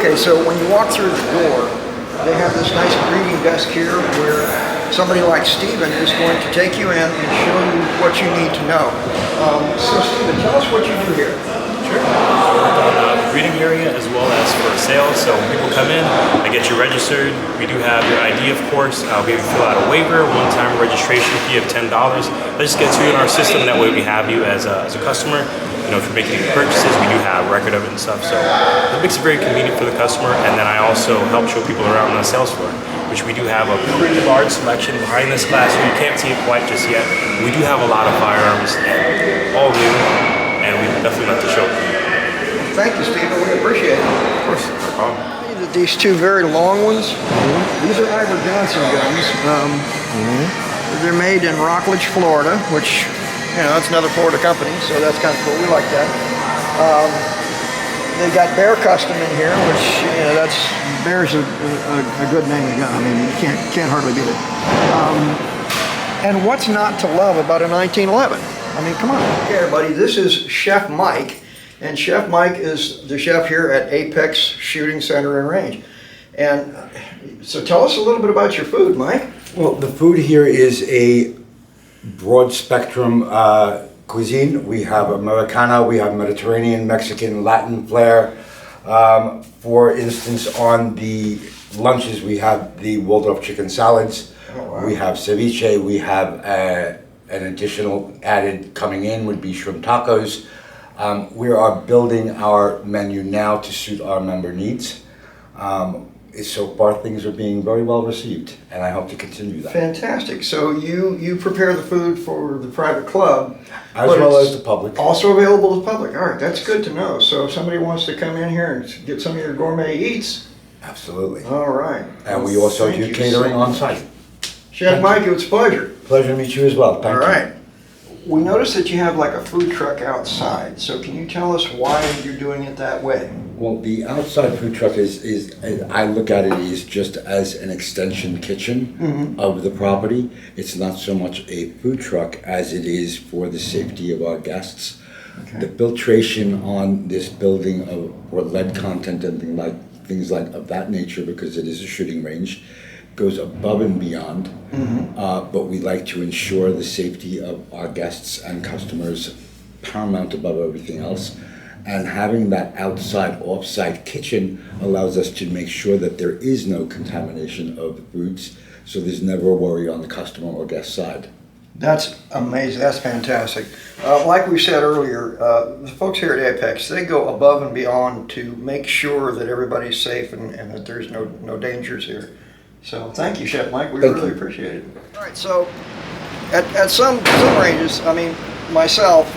Okay, so when you walk through the door, they have this nice greeting desk here where somebody like Stephen is going to take you in and show you what you need to know. So Stephen, tell us what you do here. Sure. I work on the greeting area as well as for sales. So when people come in, I get you registered. We do have your ID, of course. I'll be able to fill out a waiver, one-time registration fee of $10. That just gets you in our system. That way we have you as a customer. You know, if you're making any purchases, we do have a record of it and stuff. So it makes it very convenient for the customer. And then I also help show people around on the sales floor, which we do have a pretty large selection behind this classroom. You can't see it quite just yet. We do have a lot of firearms, and all new, and we definitely love to show them. Thank you, Stephen. We appreciate it. Of course, no problem. These two very long ones, these are Ivor Johnson guns. They're made in Rockledge, Florida, which, you know, that's another Florida company, so that's kind of cool. We like that. They got Bear Custom in here, which, you know, that's Bear's a good name of gun. I mean, you can't hardly beat it. And what's not to love about a 1911? I mean, come on. Okay, everybody, this is Chef Mike, and Chef Mike is the chef here at Apex Shooting Center and Range. And so tell us a little bit about your food, Mike. Well, the food here is a broad spectrum cuisine. We have Americana, we have Mediterranean, Mexican, Latin flair. For instance, on the lunches, we have the Waldorf chicken salads. Oh, wow. We have ceviche. We have an additional added coming in would be shrimp tacos. We are building our menu now to suit our member needs. So far, things are being very well received, and I hope to continue that. Fantastic. So you prepare the food for the private club, as well as the public. Also available to the public. All right, that's good to know. So if somebody wants to come in here and get some of your gourmet eats. Absolutely. All right. And we also do catering on site. Chef Mike, it's a pleasure. Pleasure to meet you as well. Thank you. All right. We noticed that you have like a food truck outside. So can you tell us why you're doing it that way? Well, the outside food truck is I look at it as just as an extension kitchen of the property. It's not so much a food truck as it is for the safety of our guests. Okay. The filtration on this building or lead content and things like of that nature, because it is a shooting range, goes above and beyond. But we like to ensure the safety of our guests and customers paramount above everything else. And having that outside off-site kitchen allows us to make sure that there is no contamination of the foods, so there's never a worry on the customer or guest side. That's amazing. That's fantastic. Like we said earlier, the folks here at Apex, they go above and beyond to make sure that everybody's safe and that there's no dangers here. So thank you, Chef Mike. We really appreciate it. All right, so at some ranges, I mean, myself,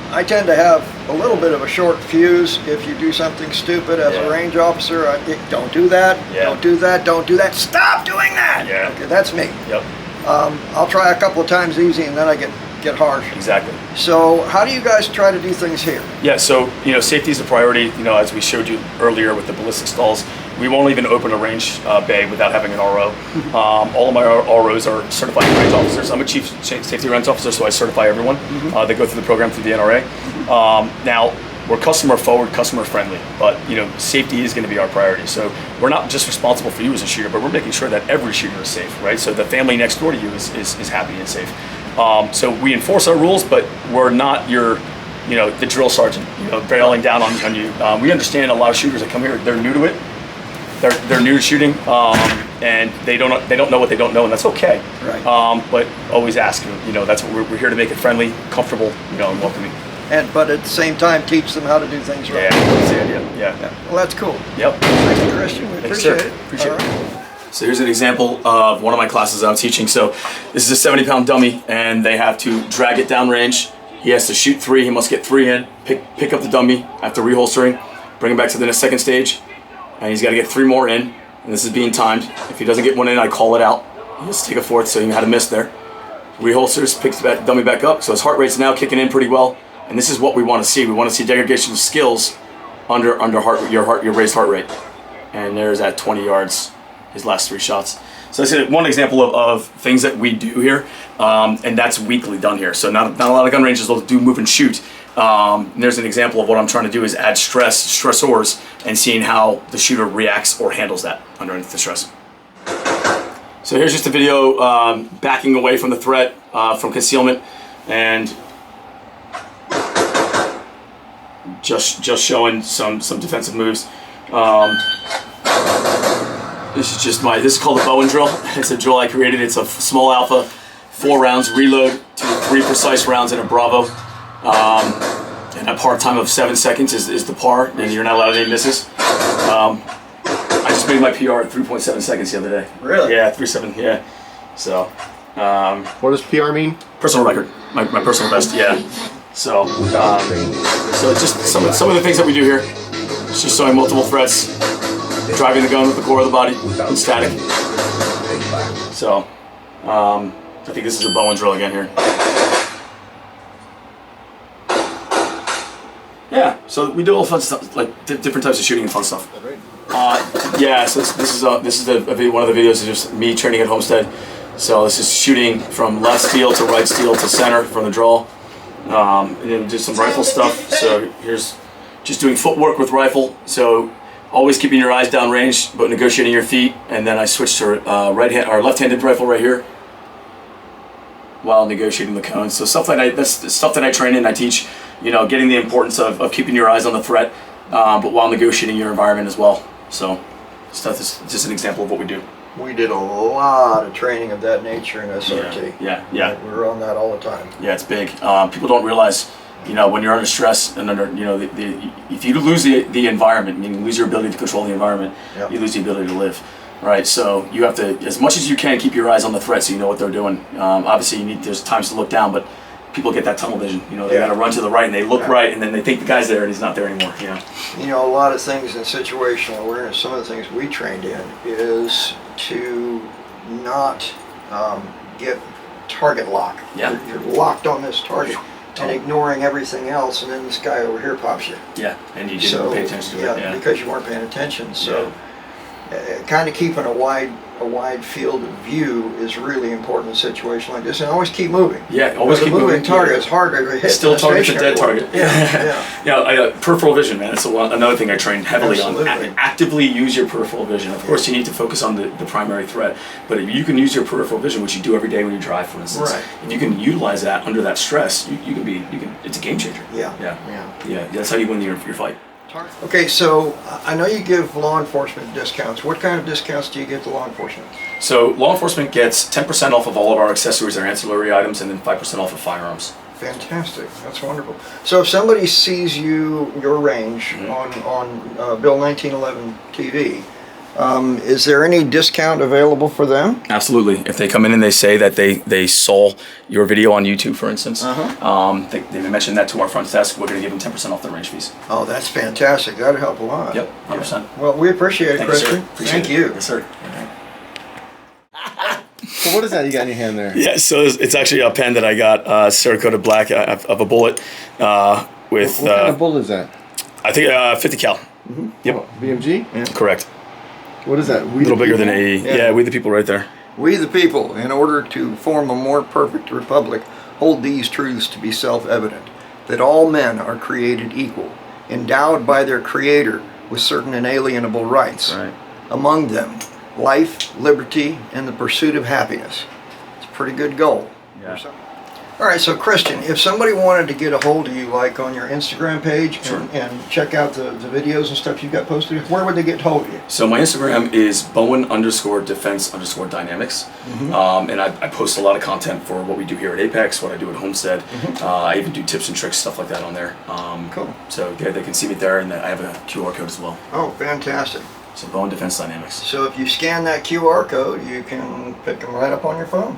I tend to have a little bit of a short fuse if you do something stupid as a range officer. Don't do that, don't do that, don't do that. Stop doing that! Yeah. Okay, that's me. Yep. I'll try a couple of times easy and then I get harsh. Exactly. So how do you guys try to do things here? Yeah, so, you know, safety is a priority. You know, as we showed you earlier with the ballistic stalls, we won't even open a range bay without having an RO. All of my ROs are certified range officers. I'm a chief safety range officer, so I certify everyone. They go through the program through the NRA. Now, we're customer forward, customer friendly, but you know, safety is going to be our priority. So we're not just responsible for you as a shooter, but we're making sure that every shooter is safe, right? So the family next door to you is happy and safe. So we enforce our rules, but we're not your, you know, the drill sergeant, you know, bailing down on you. We understand a lot of shooters that come here, they're new to it. They're new to shooting, and they don't know what they don't know, and that's okay. Right. But always ask. You know, that's what we're here to make it friendly, comfortable, you know, and welcoming. But at the same time, teach them how to do things right. Yeah, that's the idea. Yeah. Well, that's cool. Yep. Thank you, Christian. We appreciate it. Appreciate it. So here's an example of one of my classes I'm teaching. So this is a 70-pound dummy, and they have to drag it down range. He has to shoot 3. He must get 3 in. Pick up the dummy after reholstering, bring him back to the second stage, and he's got to get 3 more in. And this is being timed. If he doesn't get 1 in, I call it out. He has to take a 4th, so he had a miss there. Reholsters, picks the dummy back up, so his heart rate's now kicking in pretty well. And this is what we want to see. We want to see degradation of skills under your raised heart rate. And there's at 20 yards, his last 3 shots. So that's one example of things that we do here, and that's weekly done here. So not a lot of gun ranges will do move and shoot, And there's an example of what I'm trying to do is add stressors, and seeing how the shooter reacts or handles that underneath the stress. So here's just a video backing away from the threat, from concealment, and just showing some defensive moves. This is called a Bowen drill. It's a drill I created. It's a small alpha, 4 rounds, reload to 3 precise rounds in a Bravo. And a par time of 7 seconds is the par, and you're not allowed any misses. I just made my PR at 3.7 seconds the other day. Really? Yeah, 3.7, yeah. So, What does PR mean? personal record, my personal best, yeah. So, so just some of the things that we do here. It's just showing multiple threats, driving the gun with the core of the body, and static. So, I think this is a Bowen drill again here. Yeah, so we do all fun stuff, like different types of shooting and fun stuff. Yeah, so this is one of the videos is just me training at Homestead. So this is shooting from left steel to right steel to center from the draw. And then just some rifle stuff. So here's just doing footwork with rifle. So always keeping your eyes down range, but negotiating your feet. And then I switched to left-handed rifle right here while negotiating the cone. So that's stuff that I train in. I teach, getting the importance of keeping your eyes on the threat, but while negotiating your environment as well. So stuff is just an example of what we do. We did a lot of training of that nature in SRT. Yeah. We were on that all the time. Yeah, it's big. People don't realize, when you're under stress and under, if you lose the environment, meaning lose your ability to control the environment, Yep. you lose the ability to live, right? So you have to, as much as you can, keep your eyes on the threat so you know what they're doing. Obviously, there's times to look down, but people get that tunnel vision. They got to run to the right and they look right, and then they think the guy's there and he's not there anymore. A lot of things in situational awareness, some of the things we trained in is to not get target lock. Yeah. You're locked on this target and ignoring everything else, and then this guy over here pops you. Yeah, and you didn't pay attention to it. Yeah, because you weren't paying attention. So kind of keeping a wide field of view is really important in a situation like this, and always keep moving. Yeah, always keep moving. Moving target is hard to hit. Still target's a dead target. Yeah. Peripheral vision, man. That's another thing I train heavily Absolutely. on. Actively use your peripheral vision. Of course, you need to focus on the primary threat, but if you can use your peripheral vision, which you do every day when you drive, for instance, Right. if you can utilize that under that stress, you can. It's a game changer. Yeah. That's how you win your fight. Okay, so I know you give law enforcement discounts. What kind of discounts do you give to law enforcement? So law enforcement gets 10% off of all of our accessories or ancillary items, and then 5% off of firearms. Fantastic. That's wonderful. So if somebody sees your range on Bill 1911 TV, is there any discount available for them? Absolutely. If they come in and they say that they saw your video on YouTube, for instance, they mention that to our front desk, we're going to give them 10% off their range fees. Oh, that's fantastic. That'd help a lot. Yep, 100%. Well, we appreciate it, Thank you, sir. Christian. Appreciate Thank it. you. Yes, sir. So what is that you got in your hand there? Yeah, so it's actually a pen that I got Cerakoted black of a bullet with. What kind of bullet is that? I think 50 cal. Yep. Oh, BMG? Yeah. Correct. What is that? A little bigger than a. Yeah, we the people right there. We the people, in order to form a more perfect republic, hold these truths to be self-evident, that all men are created equal, endowed by their Creator with certain inalienable rights. Right. Among them, life, liberty, and the pursuit of happiness. It's a pretty good goal. Yeah. All right, so Christian, if somebody wanted to get a hold of you, like on your Instagram page, Sure. and check out the videos and stuff you've got posted, where would they get hold of you? So my Instagram is Bowen_defense_dynamics, and I post a lot of content for what we do here at Apex, what I do at Homestead. I even do tips and tricks, stuff like that on there. Cool. So yeah, they can see me there, and I have a QR code as well. Oh, fantastic. So Bowen Defense Dynamics. So if you scan that QR code, you can pick them right up on your phone.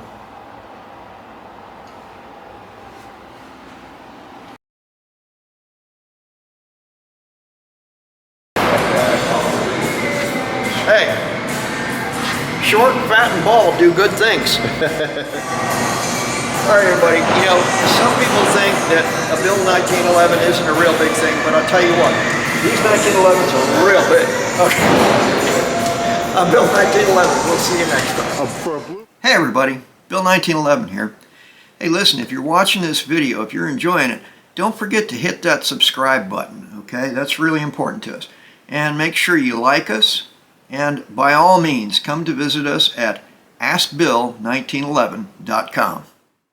Hey, short, fat, and bald do good things. All right, everybody. Some people think that a Bill 1911 isn't a real big thing, but I'll tell you what, these 1911s are real big. Okay. Bill 1911. We'll see you next time. Hey, everybody. Bill 1911 here. Hey, listen, if you're watching this video, if you're enjoying it, don't forget to hit that subscribe button, okay? That's really important to us. And make sure you like us, and by all means, come to visit us at askbill1911.com.